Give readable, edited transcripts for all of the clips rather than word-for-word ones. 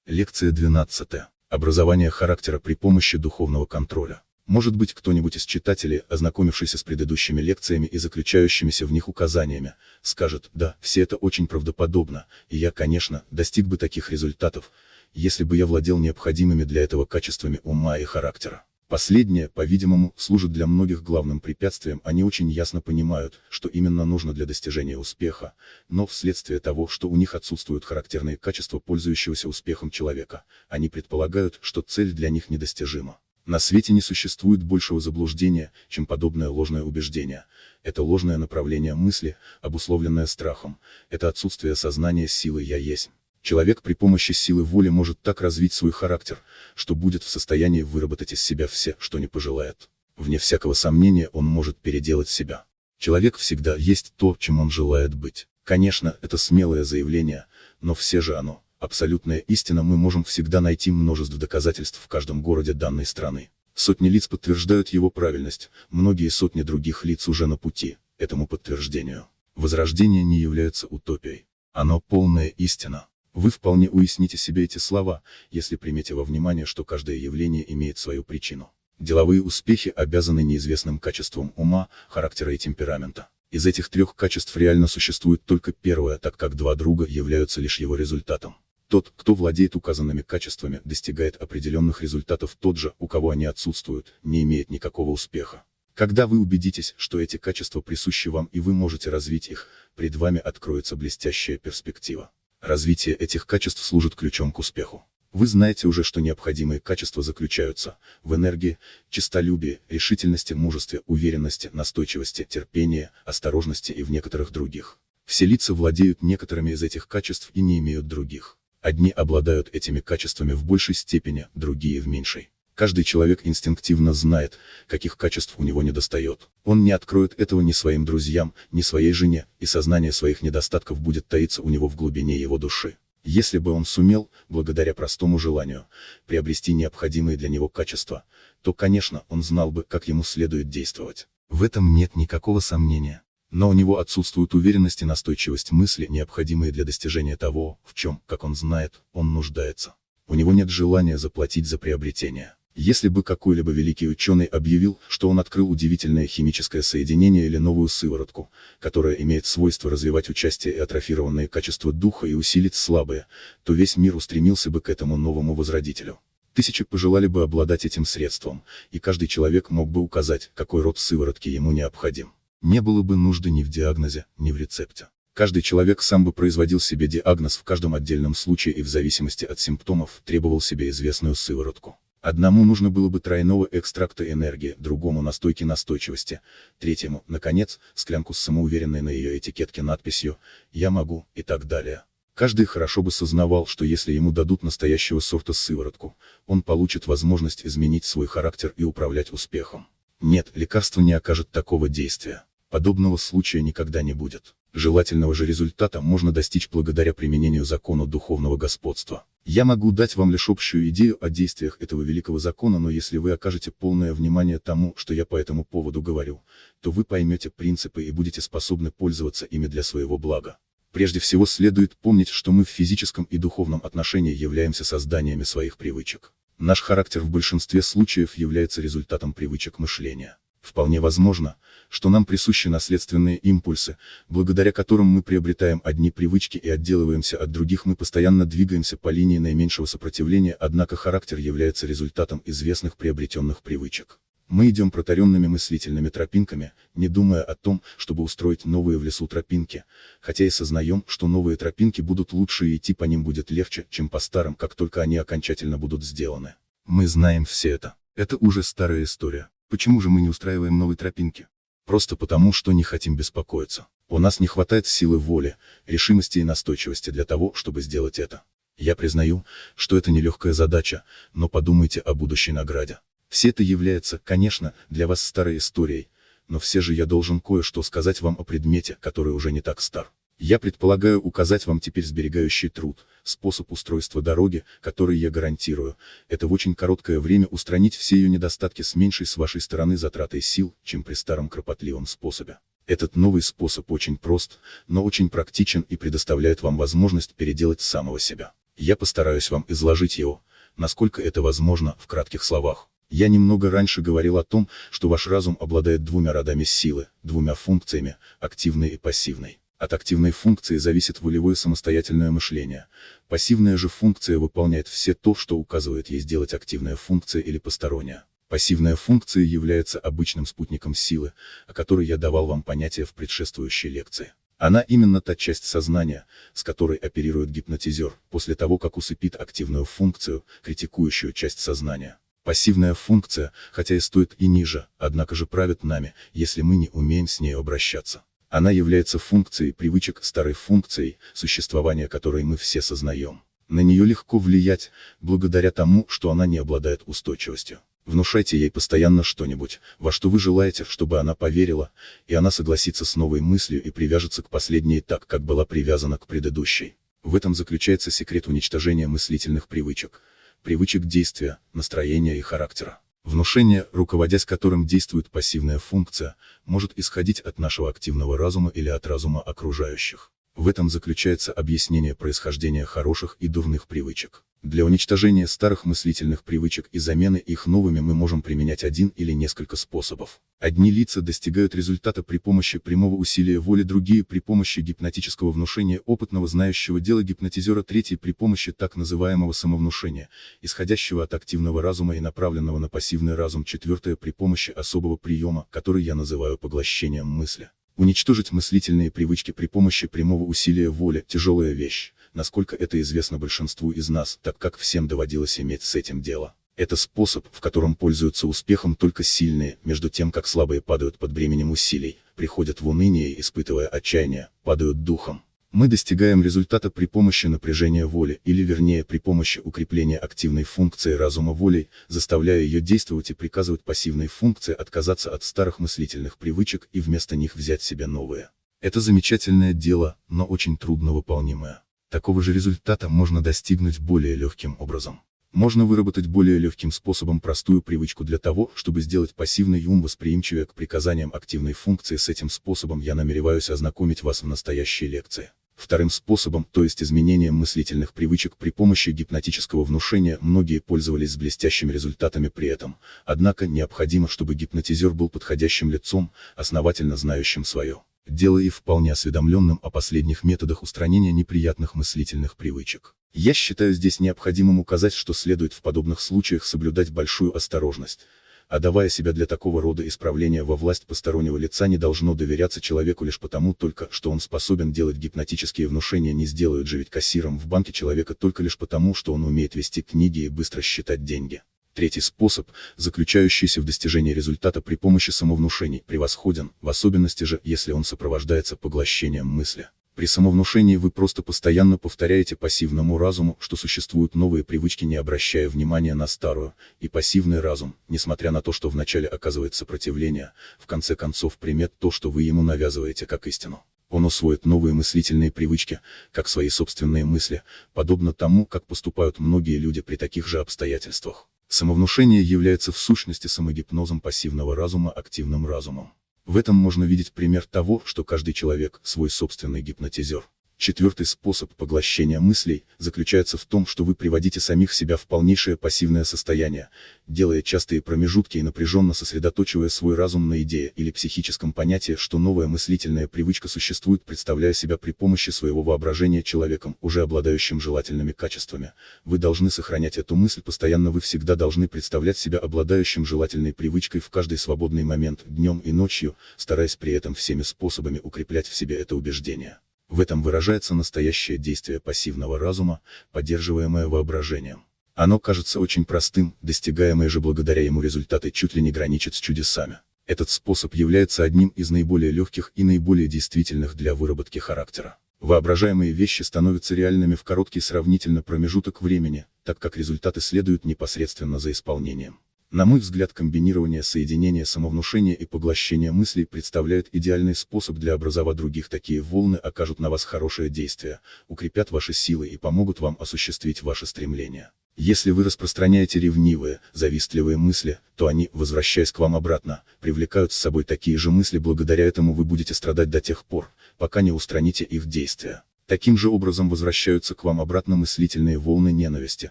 Лекция 12. Образование характера при помощи духовного контроля. Может быть, кто-нибудь из читателей, ознакомившийся с предыдущими лекциями и заключающимися в них указаниями, скажет: да, все это очень правдоподобно, и я, конечно, достиг бы таких результатов, если бы я владел необходимыми для этого качествами ума и характера. Последнее, по-видимому, служит для многих главным препятствием. Они очень ясно понимают, что именно нужно для достижения успеха, но вследствие того, что у них отсутствуют характерные качества пользующегося успехом человека, они предполагают, что цель для них недостижима. На свете не существует большего заблуждения, чем подобное ложное убеждение. Это ложное направление мысли, обусловленное страхом, это отсутствие сознания силы «я есть». Человек при помощи силы воли может так развить свой характер, что будет в состоянии выработать из себя все, что не пожелает. Вне всякого сомнения он может переделать себя. Человек всегда есть то, чем он желает быть. Конечно, это смелое заявление, но все же оно, абсолютная истина. Мы можем всегда найти множество доказательств в каждом городе данной страны. Сотни лиц подтверждают его правильность, многие сотни других лиц уже на пути к этому подтверждению. Возрождение не является утопией. Оно полная истина. Вы вполне уясните себе эти слова, если примете во внимание, что каждое явление имеет свою причину. Деловые успехи обязаны неизвестным качествам ума, характера и темперамента. Из этих трех качеств реально существует только первое, так как два друга являются лишь его результатом. Тот, кто владеет указанными качествами, достигает определенных результатов, тот же, у кого они отсутствуют, не имеет никакого успеха. Когда вы убедитесь, что эти качества присущи вам и вы можете развить их, пред вами откроется блестящая перспектива. Развитие этих качеств служит ключом к успеху. Вы знаете уже, что необходимые качества заключаются в энергии, честолюбии, решительности, мужестве, уверенности, настойчивости, терпении, осторожности и в некоторых других. Все лица владеют некоторыми из этих качеств и не имеют других. Одни обладают этими качествами в большей степени, другие в меньшей. Каждый человек инстинктивно знает, каких качеств у него недостает. Он не откроет этого ни своим друзьям, ни своей жене, и сознание своих недостатков будет таиться у него в глубине его души. Если бы он сумел, благодаря простому желанию, приобрести необходимые для него качества, то, конечно, он знал бы, как ему следует действовать. В этом нет никакого сомнения. Но у него отсутствует уверенность и настойчивость мысли, необходимые для достижения того, в чем, как он знает, он нуждается. У него нет желания заплатить за приобретение. Если бы какой-либо великий ученый объявил, что он открыл удивительное химическое соединение или новую сыворотку, которая имеет свойство развивать участие и атрофированные качества духа и усилить слабые, то весь мир устремился бы к этому новому возродителю. Тысячи пожелали бы обладать этим средством, и каждый человек мог бы указать, какой род сыворотки ему необходим. Не было бы нужды ни в диагнозе, ни в рецепте. Каждый человек сам бы производил себе диагноз в каждом отдельном случае и в зависимости от симптомов требовал себе известную сыворотку. Одному нужно было бы тройного экстракта энергии, другому настойки настойчивости, третьему, наконец, склянку с самоуверенной на ее этикетке надписью «Я могу» и так далее. Каждый хорошо бы сознавал, что если ему дадут настоящего сорта сыворотку, он получит возможность изменить свой характер и управлять успехом. Нет, лекарство не окажет такого действия. Подобного случая никогда не будет. Желательного же результата можно достичь благодаря применению закона духовного господства. Я могу дать вам лишь общую идею о действиях этого великого закона, но если вы окажете полное внимание тому, что я по этому поводу говорю, то вы поймете принципы и будете способны пользоваться ими для своего блага. Прежде всего следует помнить, что мы в физическом и духовном отношении являемся созданиями своих привычек. Наш характер в большинстве случаев является результатом привычек мышления. Вполне возможно, что нам присущи наследственные импульсы, благодаря которым мы приобретаем одни привычки и отделываемся от других. Мы постоянно двигаемся по линии наименьшего сопротивления, однако характер является результатом известных приобретенных привычек. Мы идем протаренными мыслительными тропинками, не думая о том, чтобы устроить новые в лесу тропинки, хотя и сознаем, что новые тропинки будут лучше и идти по ним будет легче, чем по старым, как только они окончательно будут сделаны. Мы знаем все это. Это уже старая история. Почему же мы не устраиваем новые тропинки? Просто потому, что не хотим беспокоиться. У нас не хватает силы воли, решимости и настойчивости для того, чтобы сделать это. Я признаю, что это нелегкая задача, но подумайте о будущей награде. Все это является, конечно, для вас старой историей, но все же я должен кое-что сказать вам о предмете, который уже не так стар. Я предполагаю указать вам теперь сберегающий труд, способ устройства дороги, который я гарантирую, это в очень короткое время устранить все ее недостатки с меньшей с вашей стороны затратой сил, чем при старом кропотливом способе. Этот новый способ очень прост, но очень практичен и предоставляет вам возможность переделать самого себя. Я постараюсь вам изложить его, насколько это возможно, в кратких словах. Я немного раньше говорил о том, что ваш разум обладает двумя родами силы, двумя функциями, активной и пассивной. От активной функции зависит волевое самостоятельное мышление. Пассивная же функция выполняет все то, что указывает ей сделать активная функция или посторонняя. Пассивная функция является обычным спутником силы, о которой я давал вам понятие в предшествующей лекции. Она именно та часть сознания, с которой оперирует гипнотизер, после того, как усыпит активную функцию, критикующую часть сознания. Пассивная функция, хотя и стоит и ниже, однако же правит нами, если мы не умеем с ней обращаться. Она является функцией привычек, старой функцией, существование которой мы все сознаем. На нее легко влиять, благодаря тому, что она не обладает устойчивостью. Внушайте ей постоянно что-нибудь, во что вы желаете, чтобы она поверила, и она согласится с новой мыслью и привяжется к последней так, как была привязана к предыдущей. В этом заключается секрет уничтожения мыслительных привычек, привычек действия, настроения и характера. Внушение, руководясь которым действует пассивная функция, может исходить от нашего активного разума или от разума окружающих. В этом заключается объяснение происхождения хороших и дурных привычек. Для уничтожения старых мыслительных привычек и замены их новыми мы можем применять один или несколько способов. Одни лица достигают результата при помощи прямого усилия воли, другие при помощи гипнотического внушения опытного знающего дела гипнотизера, третий при помощи так называемого самовнушения, исходящего от активного разума и направленного на пассивный разум, четвертое при помощи особого приема, который я называю поглощением мысли. Уничтожить мыслительные привычки при помощи прямого усилия воли – тяжелая вещь, насколько это известно большинству из нас, так как всем доводилось иметь с этим дело. Это способ, в котором пользуются успехом только сильные, между тем как слабые падают под бременем усилий, приходят в уныние, испытывая отчаяние, падают духом. Мы достигаем результата при помощи напряжения воли, или вернее при помощи укрепления активной функции разума волей, заставляя ее действовать и приказывать пассивной функции отказаться от старых мыслительных привычек и вместо них взять себе новые. Это замечательное дело, но очень трудно выполнимое. Такого же результата можно достигнуть более легким образом. Можно выработать более легким способом простую привычку для того, чтобы сделать пассивный ум восприимчивее к приказаниям активной функции. С этим способом я намереваюсь ознакомить вас в настоящей лекции. Вторым способом, то есть изменением мыслительных привычек при помощи гипнотического внушения, многие пользовались с блестящими результатами при этом, однако необходимо, чтобы гипнотизер был подходящим лицом, основательно знающим свое дело и вполне осведомленным о последних методах устранения неприятных мыслительных привычек. Я считаю здесь необходимым указать, что следует в подобных случаях соблюдать большую осторожность. Отдавая себя для такого рода исправления во власть постороннего лица, не должно доверяться человеку лишь потому только, что он способен делать гипнотические внушения. Не сделают же ведь кассиром в банке человека только лишь потому, что он умеет вести книги и быстро считать деньги. Третий способ, заключающийся в достижении результата при помощи самовнушений, превосходен, в особенности же, если он сопровождается поглощением мысли. При самовнушении вы просто постоянно повторяете пассивному разуму, что существуют новые привычки, не обращая внимания на старую, и пассивный разум, несмотря на то, что вначале оказывает сопротивление, в конце концов примет то, что вы ему навязываете как истину. Он усвоит новые мыслительные привычки, как свои собственные мысли, подобно тому, как поступают многие люди при таких же обстоятельствах. Самовнушение является в сущности самогипнозом пассивного разума активным разумом. В этом можно видеть пример того, что каждый человек – свой собственный гипнотизер. Четвертый способ поглощения мыслей заключается в том, что вы приводите самих себя в полнейшее пассивное состояние, делая частые промежутки и напряженно сосредоточивая свой разум на идее или психическом понятии, что новая мыслительная привычка существует, представляя себя при помощи своего воображения человеком, уже обладающим желательными качествами. Вы должны сохранять эту мысль постоянно, вы всегда должны представлять себя обладающим желательной привычкой в каждый свободный момент, днем и ночью, стараясь при этом всеми способами укреплять в себе это убеждение. В этом выражается настоящее действие пассивного разума, поддерживаемое воображением. Оно кажется очень простым, достигаемые же благодаря ему результаты чуть ли не граничат с чудесами. Этот способ является одним из наиболее легких и наиболее действительных для выработки характера. Воображаемые вещи становятся реальными в короткий сравнительно промежуток времени, так как результаты следуют непосредственно за исполнением. На мой взгляд, комбинирование соединения самовнушения и поглощения мыслей представляет идеальный способ для образования других. Такие волны окажут на вас хорошее действие, укрепят ваши силы и помогут вам осуществить ваши стремления. Если вы распространяете ревнивые, завистливые мысли, то они, возвращаясь к вам обратно, привлекают с собой такие же мысли. Благодаря этому вы будете страдать до тех пор, пока не устраните их действия. Таким же образом возвращаются к вам обратно мыслительные волны ненависти,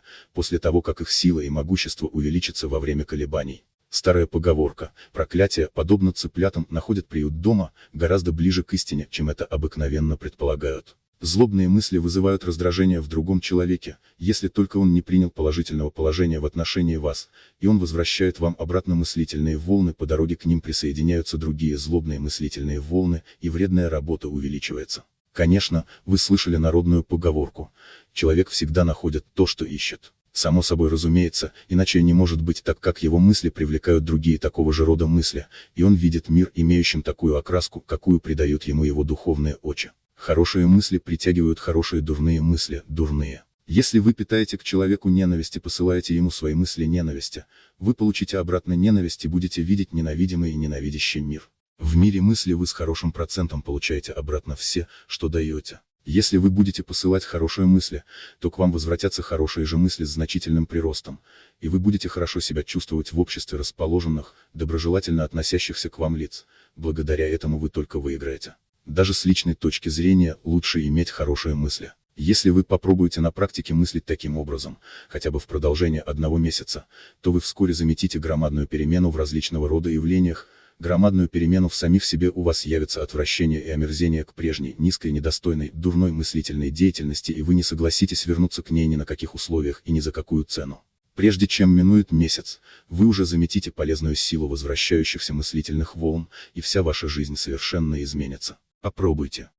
после того как их сила и могущество увеличатся во время колебаний. Старая поговорка «проклятие, подобно цыплятам, находят приют дома» гораздо ближе к истине, чем это обыкновенно предполагают. Злобные мысли вызывают раздражение в другом человеке, если только он не принял положительного положения в отношении вас, и он возвращает вам обратно мыслительные волны, по дороге к ним присоединяются другие злобные мыслительные волны, и вредная работа увеличивается. Конечно, вы слышали народную поговорку «человек всегда находит то, что ищет». Само собой разумеется, иначе не может быть, так как его мысли привлекают другие такого же рода мысли, и он видит мир, имеющим такую окраску, какую придают ему его духовные очи. Хорошие мысли притягивают хорошие, дурные мысли – дурные. Если вы питаете к человеку ненависть и посылаете ему свои мысли ненависти, вы получите обратно ненависть и будете видеть ненавидимый и ненавидящий мир. В мире мысли вы с хорошим процентом получаете обратно все, что даете. Если вы будете посылать хорошие мысли, то к вам возвратятся хорошие же мысли с значительным приростом, и вы будете хорошо себя чувствовать в обществе расположенных, доброжелательно относящихся к вам лиц. Благодаря этому вы только выиграете. Даже с личной точки зрения, лучше иметь хорошие мысли. Если вы попробуете на практике мыслить таким образом, хотя бы в продолжение 1 месяца, то вы вскоре заметите громадную перемену в различного рода явлениях, громадную перемену в самих себе, у вас явится отвращение и омерзение к прежней, низкой, недостойной, дурной мыслительной деятельности, и вы не согласитесь вернуться к ней ни на каких условиях и ни за какую цену. Прежде чем минует месяц, вы уже заметите полезную силу возвращающихся мыслительных волн, и вся ваша жизнь совершенно изменится. Попробуйте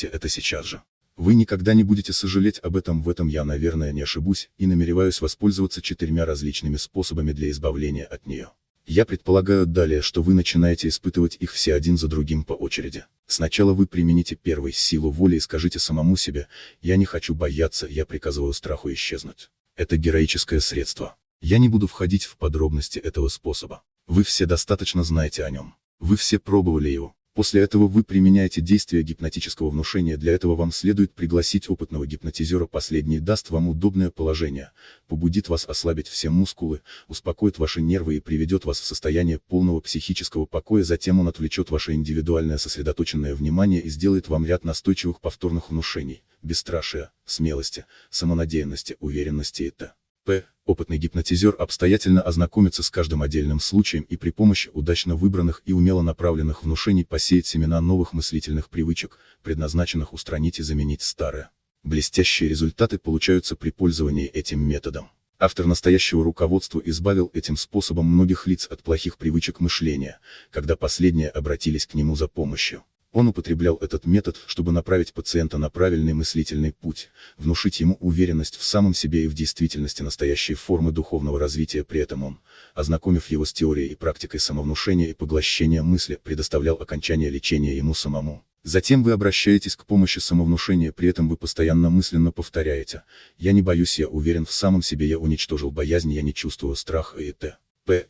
это сейчас же. Вы никогда не будете сожалеть об этом, в этом я, наверное, не ошибусь, и намереваюсь воспользоваться 4 различными способами для избавления от нее. Я предполагаю далее, что вы начинаете испытывать их все один за другим по очереди. Сначала вы примените первый силу воли и скажите самому себе: «Я не хочу бояться, я приказываю страху исчезнуть». Это героическое средство. Я не буду входить в подробности этого способа. Вы все достаточно знаете о нем. Вы все пробовали его. После этого вы применяете действие гипнотического внушения. Для этого вам следует пригласить опытного гипнотизера. Последний даст вам удобное положение, побудит вас ослабить все мускулы, успокоит ваши нервы и приведет вас в состояние полного психического покоя. Затем он отвлечет ваше индивидуальное сосредоточенное внимание и сделает вам ряд настойчивых повторных внушений: бесстрашия, смелости, самонадеянности, уверенности и т.п. Опытный гипнотизер обстоятельно ознакомится с каждым отдельным случаем и при помощи удачно выбранных и умело направленных внушений посеет семена новых мыслительных привычек, предназначенных устранить и заменить старые. Блестящие результаты получаются при пользовании этим методом. Автор настоящего руководства избавил этим способом многих лиц от плохих привычек мышления, когда последние обратились к нему за помощью. Он употреблял этот метод, чтобы направить пациента на правильный мыслительный путь, внушить ему уверенность в самом себе и в действительности настоящей формы духовного развития. При этом он, ознакомив его с теорией и практикой самовнушения и поглощения мысли, предоставлял окончание лечения ему самому. Затем вы обращаетесь к помощи самовнушения, при этом вы постоянно мысленно повторяете: «Я не боюсь, я уверен в самом себе, я уничтожил боязнь, я не чувствую страха» и т.п.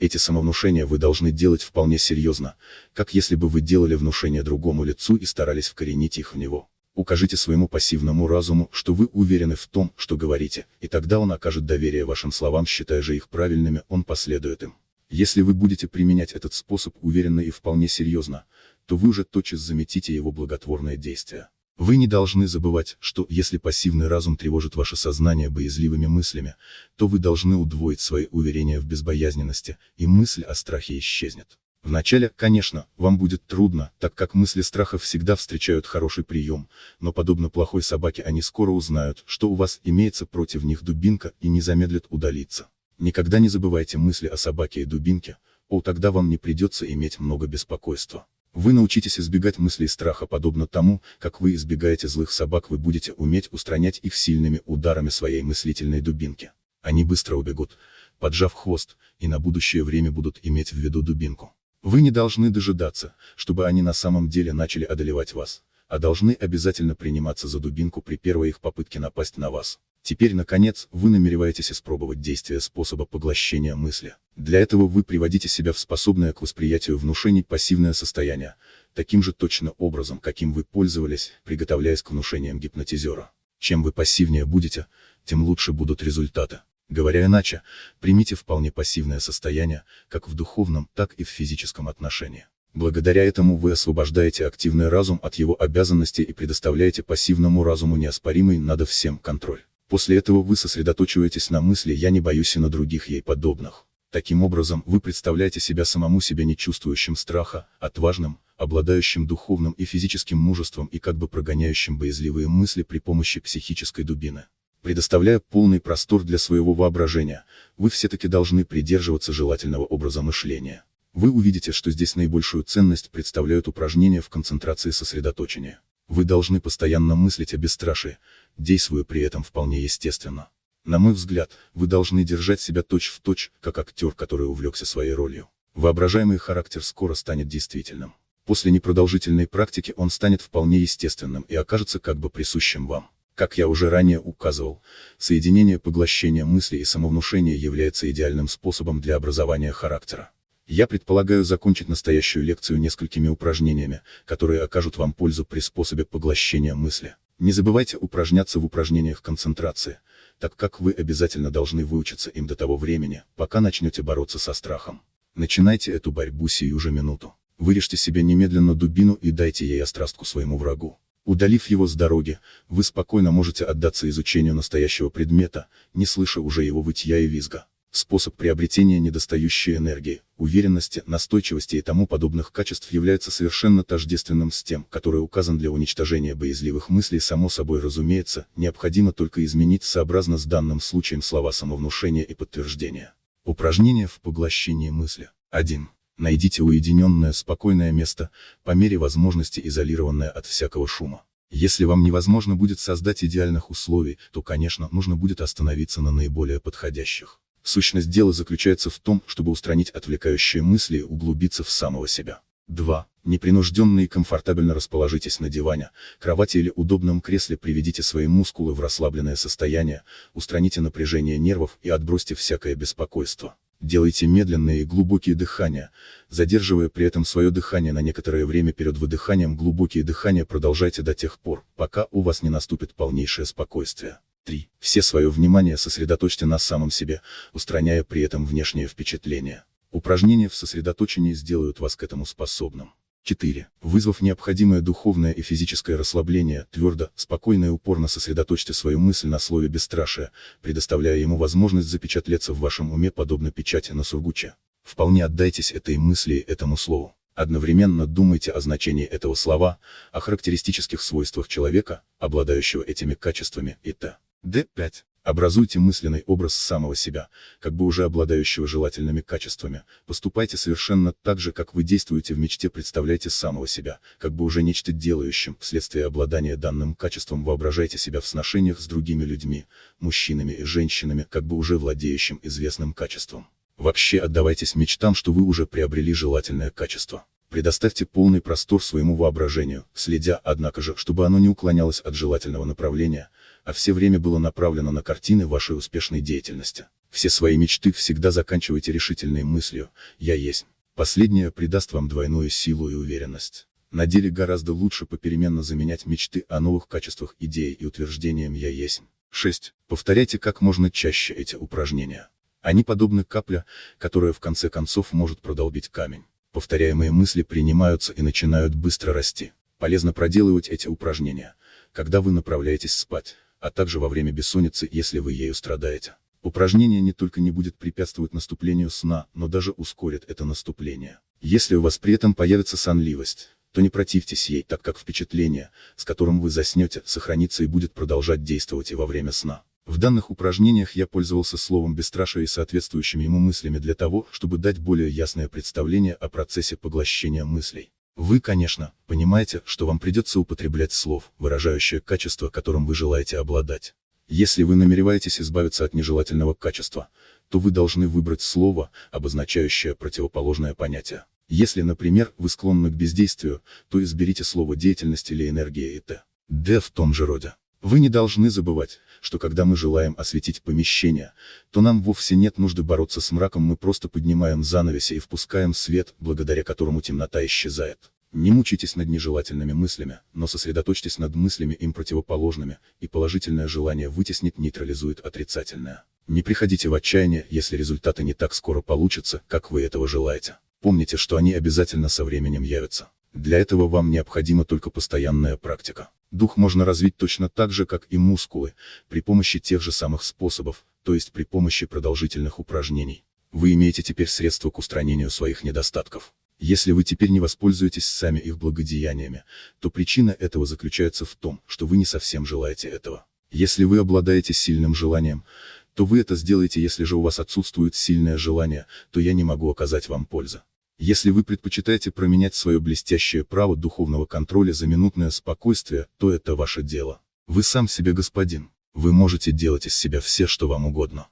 Эти самовнушения вы должны делать вполне серьезно, как если бы вы делали внушение другому лицу и старались вкоренить их в него. Укажите своему пассивному разуму, что вы уверены в том, что говорите, и тогда он окажет доверие вашим словам, считая же их правильными, он последует им. Если вы будете применять этот способ уверенно и вполне серьезно, то вы уже тотчас заметите его благотворное действие. Вы не должны забывать, что, если пассивный разум тревожит ваше сознание боязливыми мыслями, то вы должны удвоить свои уверения в безбоязненности, и мысль о страхе исчезнет. Вначале, конечно, вам будет трудно, так как мысли страха всегда встречают хороший прием, но подобно плохой собаке они скоро узнают, что у вас имеется против них дубинка, и не замедлят удалиться. Никогда не забывайте мысли о собаке и дубинке, тогда вам не придется иметь много беспокойства. Вы научитесь избегать мыслей страха, подобно тому, как вы избегаете злых собак, вы будете уметь устранять их сильными ударами своей мыслительной дубинки. Они быстро убегут, поджав хвост, и на будущее время будут иметь в виду дубинку. Вы не должны дожидаться, чтобы они на самом деле начали одолевать вас, а должны обязательно приниматься за дубинку при первой их попытке напасть на вас. Теперь, наконец, вы намереваетесь испробовать действие способа поглощения мысли. Для этого вы приводите себя в способное к восприятию внушений пассивное состояние, таким же точно образом, каким вы пользовались, приготовляясь к внушениям гипнотизера. Чем вы пассивнее будете, тем лучше будут результаты. Говоря иначе, примите вполне пассивное состояние, как в духовном, так и в физическом отношении. Благодаря этому вы освобождаете активный разум от его обязанностей и предоставляете пассивному разуму неоспоримый над всем контроль. После этого вы сосредоточиваетесь на мысли «я не боюсь» и на других ей подобных. Таким образом, вы представляете себя самому себе не чувствующим страха, отважным, обладающим духовным и физическим мужеством и как бы прогоняющим боязливые мысли при помощи психической дубины. Предоставляя полный простор для своего воображения, вы все-таки должны придерживаться желательного образа мышления. Вы увидите, что здесь наибольшую ценность представляют упражнения в концентрации сосредоточения. Вы должны постоянно мыслить о бесстрашии, действуя при этом вполне естественно. На мой взгляд, вы должны держать себя точь-в-точь, как актер, который увлекся своей ролью. Воображаемый характер скоро станет действительным. После непродолжительной практики он станет вполне естественным и окажется как бы присущим вам. Как я уже ранее указывал, соединение поглощения мысли и самовнушения является идеальным способом для образования характера. Я предполагаю закончить настоящую лекцию несколькими упражнениями, которые окажут вам пользу при способе поглощения мысли. Не забывайте упражняться в упражнениях концентрации, так как вы обязательно должны выучиться им до того времени, пока начнете бороться со страхом. Начинайте эту борьбу сию же минуту. Вырежьте себе немедленно дубину и дайте ей острастку своему врагу. Удалив его с дороги, вы спокойно можете отдаться изучению настоящего предмета, не слыша уже его вытья и визга. Способ приобретения недостающей энергии, уверенности, настойчивости и тому подобных качеств является совершенно тождественным с тем, который указан для уничтожения боязливых мыслей. Само собой разумеется, необходимо только изменить сообразно с данным случаем слова самовнушения и подтверждения. Упражнение в поглощении мысли. 1. Найдите уединенное, спокойное место, по мере возможности изолированное от всякого шума. Если вам невозможно будет создать идеальных условий, то, конечно, нужно будет остановиться на наиболее подходящих. Сущность дела заключается в том, чтобы устранить отвлекающие мысли и углубиться в самого себя. 2. Непринужденно и комфортабельно расположитесь на диване, кровати или удобном кресле, приведите свои мускулы в расслабленное состояние, устраните напряжение нервов и отбросьте всякое беспокойство. Делайте медленные и глубокие дыхания, задерживая при этом свое дыхание на некоторое время перед выдыханием. Глубокие дыхания продолжайте до тех пор, пока у вас не наступит полнейшее спокойствие. 3. Все свое внимание сосредоточьте на самом себе, устраняя при этом внешние впечатления. Упражнения в сосредоточении сделают вас к этому способным. 4. Вызвав необходимое духовное и физическое расслабление, твердо, спокойно и упорно сосредоточьте свою мысль на слове бесстрашие, предоставляя ему возможность запечатлеться в вашем уме подобно печати на сургуче. Вполне отдайтесь этой мысли и этому слову. Одновременно думайте о значении этого слова, о характеристических свойствах человека, обладающего этими качествами и т.д. 5. Образуйте мысленный образ самого себя, как бы уже обладающего желательными качествами. Поступайте совершенно так же, как вы действуете в мечте. Представляйте самого себя, как бы уже нечто делающим. Вследствие обладания данным качеством воображайте себя в сношениях с другими людьми, мужчинами и женщинами, как бы уже владеющим известным качеством. Вообще отдавайтесь мечтам, что вы уже приобрели желательное качество. Предоставьте полный простор своему воображению, следя, однако же, чтобы оно не уклонялось от желательного направления, а все время было направлено на картины вашей успешной деятельности. Все свои мечты всегда заканчивайте решительной мыслью «Я есть». Последняя придаст вам двойную силу и уверенность. На деле гораздо лучше попеременно заменять мечты о новых качествах идеей и утверждением «Я есть». 6. Повторяйте как можно чаще эти упражнения. Они подобны капле, которая в конце концов может продолбить камень. Повторяемые мысли принимаются и начинают быстро расти. Полезно проделывать эти упражнения, когда вы направляетесь спать, а также во время бессонницы, если вы ею страдаете. Упражнение не только не будет препятствовать наступлению сна, но даже ускорит это наступление. Если у вас при этом появится сонливость, то не противьтесь ей, так как впечатление, с которым вы заснете, сохранится и будет продолжать действовать и во время сна. В данных упражнениях я пользовался словом бесстрашие и соответствующими ему мыслями для того, чтобы дать более ясное представление о процессе поглощения мыслей. Вы, конечно, понимаете, что вам придется употреблять слов, выражающее качество, которым вы желаете обладать. Если вы намереваетесь избавиться от нежелательного качества, то вы должны выбрать слово, обозначающее противоположное понятие. Если, например, вы склонны к бездействию, то изберите слово деятельность или энергия и т.д. в том же роде. Вы не должны забывать, что когда мы желаем осветить помещение, то нам вовсе нет нужды бороться с мраком, мы просто поднимаем занавеси и впускаем свет, благодаря которому темнота исчезает. Не мучайтесь над нежелательными мыслями, но сосредоточьтесь над мыслями им противоположными, и положительное желание вытеснить нейтрализует отрицательное. Не приходите в отчаяние, если результаты не так скоро получатся, как вы этого желаете. Помните, что они обязательно со временем явятся. Для этого вам необходима только постоянная практика. Дух можно развить точно так же, как и мускулы, при помощи тех же самых способов, то есть при помощи продолжительных упражнений. Вы имеете теперь средства к устранению своих недостатков. Если вы теперь не воспользуетесь сами их благодеяниями, то причина этого заключается в том, что вы не совсем желаете этого. Если вы обладаете сильным желанием, то вы это сделаете. Если же у вас отсутствует сильное желание, то я не могу оказать вам пользы. Если вы предпочитаете променять свое блестящее право духовного контроля за минутное спокойствие, то это ваше дело. Вы сам себе господин. Вы можете делать из себя все, что вам угодно.